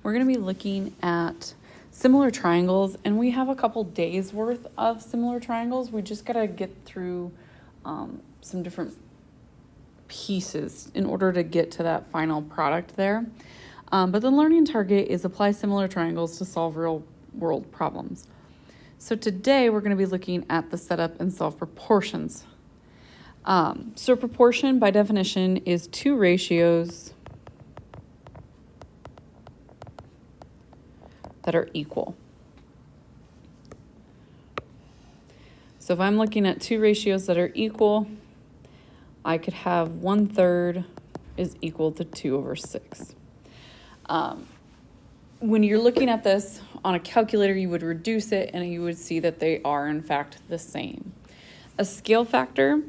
we're going to be looking at similar triangles, and we have a couple days worth of similar triangles. We just got to get through some different pieces in order to get to that final product there. But the learning target is apply similar triangles to solve real world problems. So today we're going to be looking at the setup and solve proportions. So proportion by definition is two ratios that are equal. So if I'm looking at two ratios that are equal, I could have 1/3 is equal to 2/6. When you're looking at this on a calculator, you would reduce it and you would see that they are in fact the same. A scale factor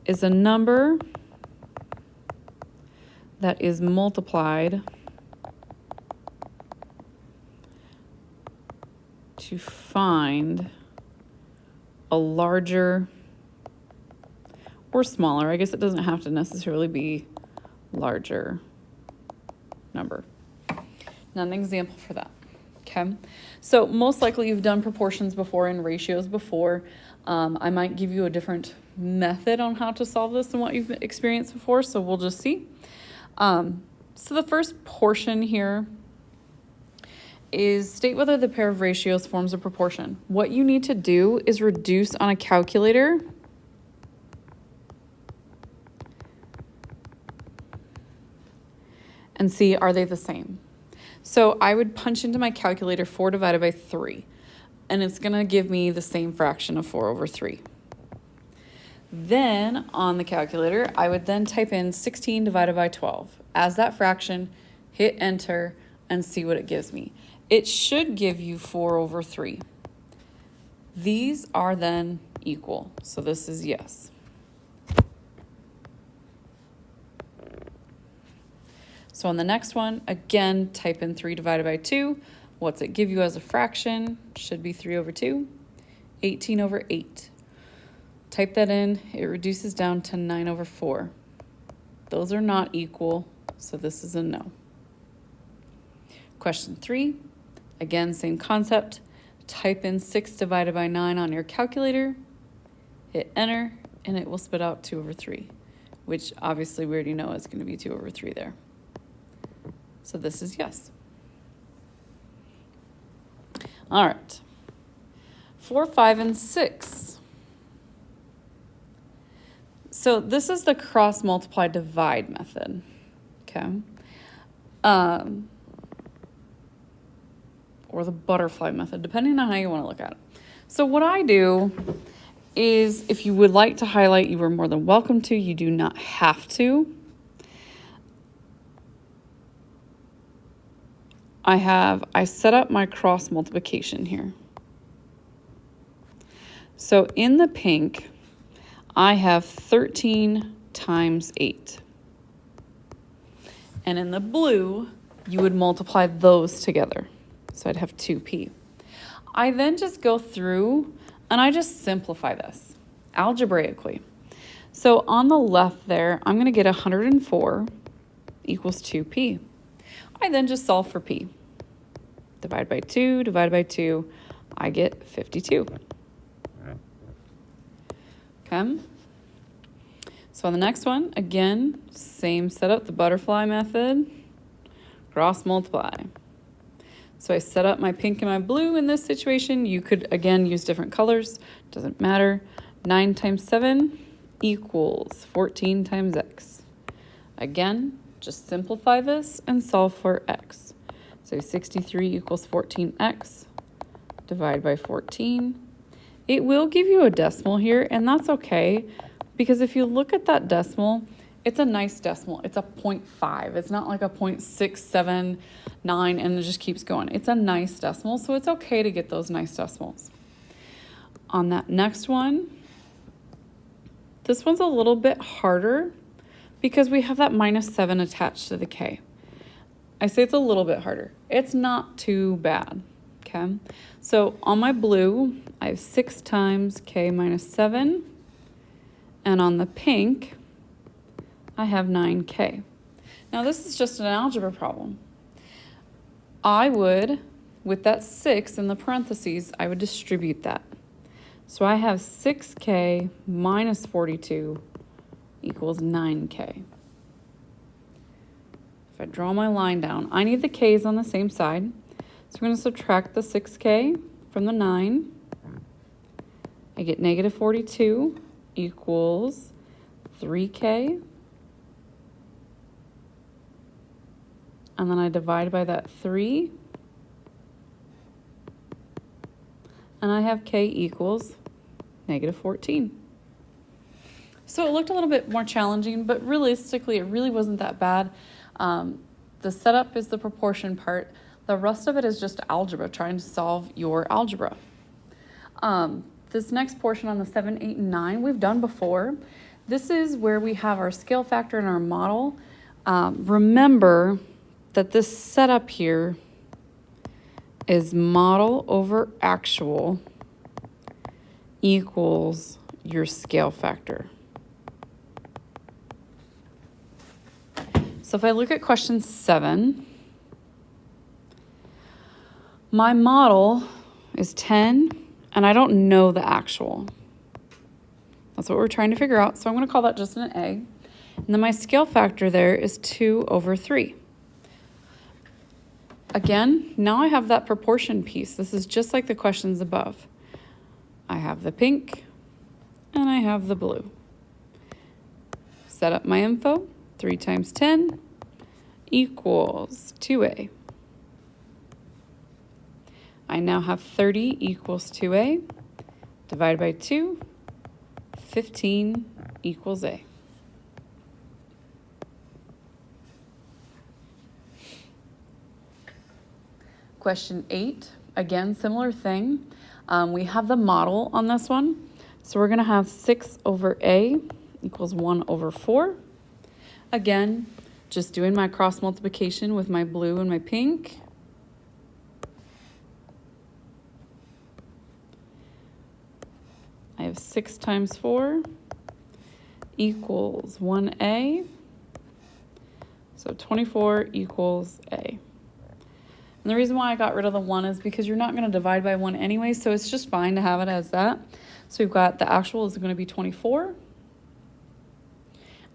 is a number that is multiplied to find a larger or smaller, I guess it doesn't have to necessarily be larger number. Now an example for that, okay? So most likely you've done proportions before and ratios before. I might give you a different method on how to solve this than what you've experienced before, so we'll just see. So the first portion here is state whether the pair of ratios forms a proportion. What you need to do is reduce on a calculator and see, are they the same? So I would punch into my calculator 4 divided by 3, and it's gonna give me the same fraction of 4/3. Then on the calculator, I would then type in 16 divided by 12 as that fraction, hit enter, and see what it gives me. It should give you 4/3. These are then equal, so this is yes. So on the next one, again, type in 3 divided by 2. What's it give you as a fraction? Should be 3/2, 18/8. Type that in, it reduces down to 9/4. Those are not equal, so this is a no. Question 3, again, same concept. Type in 6 divided by 9 on your calculator, hit enter, and it will spit out 2/3, which obviously we already know is going to be 2/3 there. So this is yes. All right. 4, 5, and 6. So this is the cross multiply divide method, okay? Or the butterfly method, depending on how you want to look at it. So what I do is, if you would like to highlight, you are more than welcome to. You do not have to. I set up my cross multiplication here. So in the pink, I have 13 times 8. And in the blue, you would multiply those together. So I'd have 2p. I then just go through and I just simplify this algebraically. So on the left there, I'm going to get 104 equals 2p. I then just solve for p. Divide by 2, divided by 2, I get 52. Okay. So on the next one, again, same setup, the butterfly method, cross multiply. So I set up my pink and my blue in this situation. You could, again, use different colors, doesn't matter. 9 times 7 equals 14 times x. Again, just simplify this and solve for x. So 63 equals 14x, divide by 14. It will give you a decimal here, and that's okay, because if you look at that decimal, it's a nice decimal. It's a 0.5. It's not like a 0.679 and it just keeps going. It's a nice decimal, so it's okay to get those nice decimals. On that next one, this one's a little bit harder because we have that -7 attached to the k. I say it's a little bit harder. It's not too bad, okay? So on my blue, I have 6 times k minus 7. And on the pink, I have 9k. Now this is just an algebra problem. I would, with that 6 in the parentheses, I would distribute that. So I have 6k minus 42 equals 9k. If I draw my line down, I need the k's on the same side. So we're going to subtract the 6k from the 9. I get negative 42 equals 3k. And then I divide by that 3. And I have k equals negative 14. So it looked a little bit more challenging, but realistically, it really wasn't that bad. The setup is the proportion part. The rest of it is just algebra, trying to solve your algebra. This next portion on the 7, 8, and 9 we've done before. This is where we have our scale factor and our model. Remember that this setup here is model over actual equals your scale factor. So if I look at question 7, my model is 10, and I don't know the actual. That's what we're trying to figure out, so I'm going to call that just an A. And then my scale factor there is 2 over 3. Again, now I have that proportion piece. This is just like the questions above. I have the pink, and I have the blue. Set up my info. 3 times 10 equals 2a. I now have 30 equals 2a. Divide by 2, 15 equals a. Question 8, again, similar thing. We have the model on this one. So we're going to have 6 over a equals 1 over 4. Again, just doing my cross multiplication with my blue and my pink. I have 6 times 4 equals 1a. So 24 equals a. And the reason why I got rid of the 1 is because you're not going to divide by 1 anyway, so it's just fine to have it as that. So we've got the actual is going to be 24.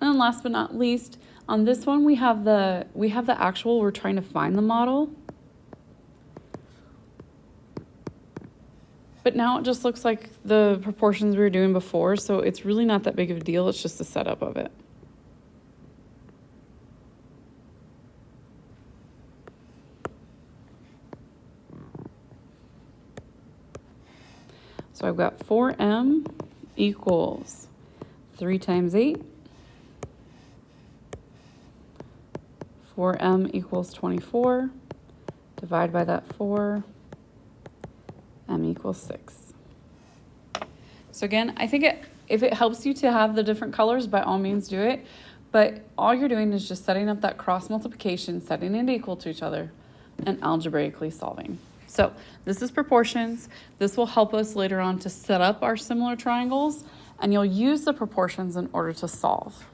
And then last but not least, on this one we have the actual. We're trying to find the model. But now it just looks like the proportions we were doing before, so it's really not that big of a deal. It's just the setup of it. So I've got 4m equals 3 times 8. 4m equals 24. Divide by that 4. M equals 6. So again, I think if it helps you to have the different colors, by all means do it. But all you're doing is just setting up that cross multiplication, setting it equal to each other, and algebraically solving. So this is proportions. This will help us later on to set up our similar triangles, and you'll use the proportions in order to solve.